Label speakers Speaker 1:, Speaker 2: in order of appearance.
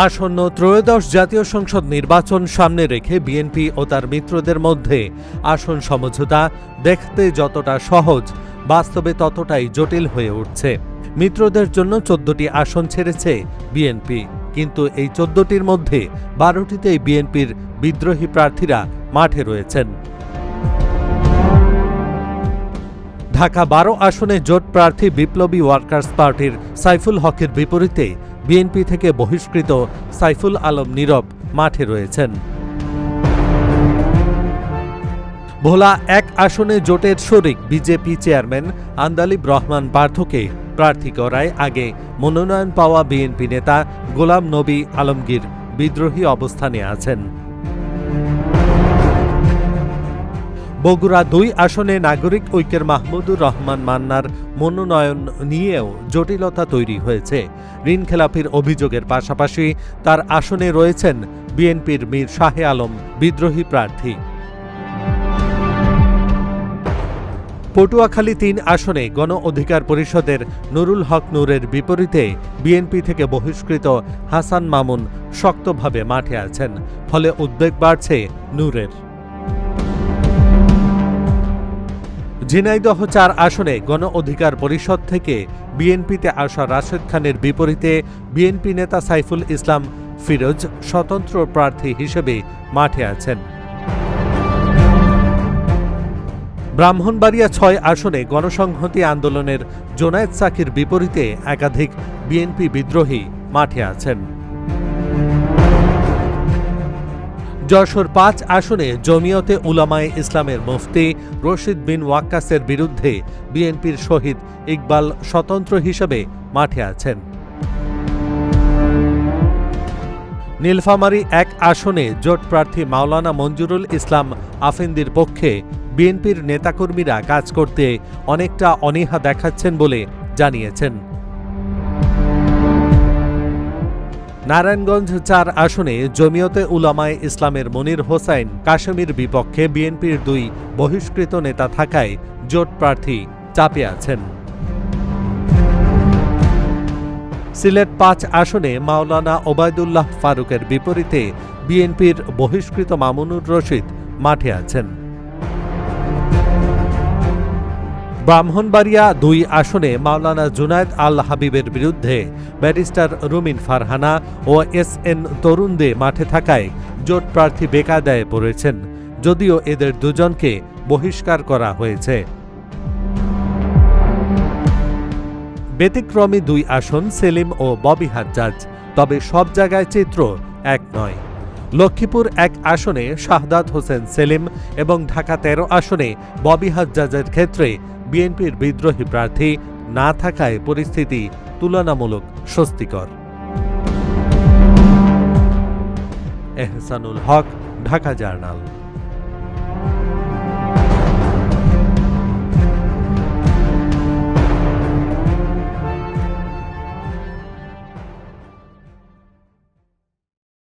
Speaker 1: আসন্ন ত্রয়োদশ জাতীয় সংসদ নির্বাচন সামনে রেখে বিএনপি ও তার মিত্রদের মধ্যে আসন সমঝোতা দেখতে যতটা সহজ, বাস্তবে ততটাই জটিল হয়ে উঠছে। মিত্রদের জন্য 14টি আসন ছেড়েছে বিএনপি, কিন্তু এই 14টির মধ্যে 12টিতেই বিএনপির বিদ্রোহী প্রার্থীরা মাঠে রয়েছেন। ঢাকা 12 আসনে জোট প্রার্থী বিপ্লবী ওয়ার্কার্স পার্টির সাইফুল হকের বিপরীতে বিএনপি থেকে বহিষ্কৃত সাইফুল আলম নীরব মাঠে রয়েছেন। ভোলা 1 আসনে জোটের শরিক বিজেপি চেয়ারম্যান আন্দালিব রহমান পার্থকে প্রার্থী করায় আগে মনোনয়ন পাওয়া বিএনপি নেতা গোলাম নবী আলমগীর বিদ্রোহী অবস্থানে আছেন। বগুড়া 2 আসনে নাগরিক ঐক্যের মাহমুদুর রহমান মান্নার মনোনয়ন নিয়েও জটিলতা তৈরি হয়েছে। ঋণখেলাপির অভিযোগের পাশাপাশি তার আসনে রয়েছেন বিএনপির মীর শাহে আলম বিদ্রোহী প্রার্থী। পটুয়াখালী 3 আসনে গণ অধিকার পরিষদের নুরুল হক নূরের বিপরীতে বিএনপি থেকে বহিষ্কৃত হাসান মামুন শক্তভাবে মাঠে আছেন, ফলে উদ্বেগ বাড়ছে নূরের। ঝিনাইদহ 4 আসনে গণ অধিকার পরিষদ থেকে বিএনপিতে আসা রাশেদ খানের বিপরীতে বিএনপি নেতা সাইফুল ইসলাম ফিরোজ স্বতন্ত্র প্রার্থী হিসেবে মাঠে আছেন। ব্রাহ্মণবাড়িয়া 6 আসনে গণসংহতি আন্দোলনের জোনায়েদ সাকির বিপরীতে একাধিক বিএনপি বিদ্রোহী মাঠে আছেন। যশোর 5 আসনে জমিয়তে উলামায়ে ইসলামের মুফতি রশিদ বিন ওয়াক্কাসের বিরুদ্ধে বিএনপির শহীদ ইকবাল স্বতন্ত্র হিসেবে মাঠে আছেন। নীলফামারী 1 আসনে জোট প্রার্থী মাওলানা মঞ্জুরুল ইসলাম আফেন্দির পক্ষে বিএনপির নেতাকর্মীরা কাজ করতে অনেকটা অনীহা দেখাচ্ছেন বলে জানিয়েছেন। নারায়ণগঞ্জ 4 আসনে জমিয়তে উলামায়ে ইসলামের মনির হোসাইন কাশেমির বিপক্ষে বিএনপির 2 বহিষ্কৃত নেতা থাকায় জোট প্রার্থী চাপে আছেন। সিলেট 5 আসনে মাওলানা ওবায়দুল্লাহ ফারুকের বিপরীতে বিএনপির বহিষ্কৃত মামুনুর রশিদ মাঠে আছেন। ব্রাহ্মণবাড়িয়া 2 আসনে মাওলানা জুনায়েদ আল হাবিবের বিরুদ্ধে ব্যারিস্টার রুমিন ফারহানা ও SN তরুণ দে মাঠে থাকায় জোট প্রার্থী বেকায়দায় পড়েছেন, যদিও এদের দুজনকে বহিষ্কার করা হয়েছে। ব্যতিক্রমী 2 আসন সেলিম ও ববি হাজ্জাজ, তবে সব জায়গায় চিত্র এক নয়। লক্ষ্মীপুর 1 আসনে শাহাদাত হোসেন সেলিম এবং ঢাকা 13 আসনে ববি হাজ্জাজের ক্ষেত্রে বিএনপির বিদ্রোহী প্রার্থী না থাকায় পরিস্থিতি তুলনামূলক স্বস্তিকর। এহসানুল হক, ঢাকা জার্নাল।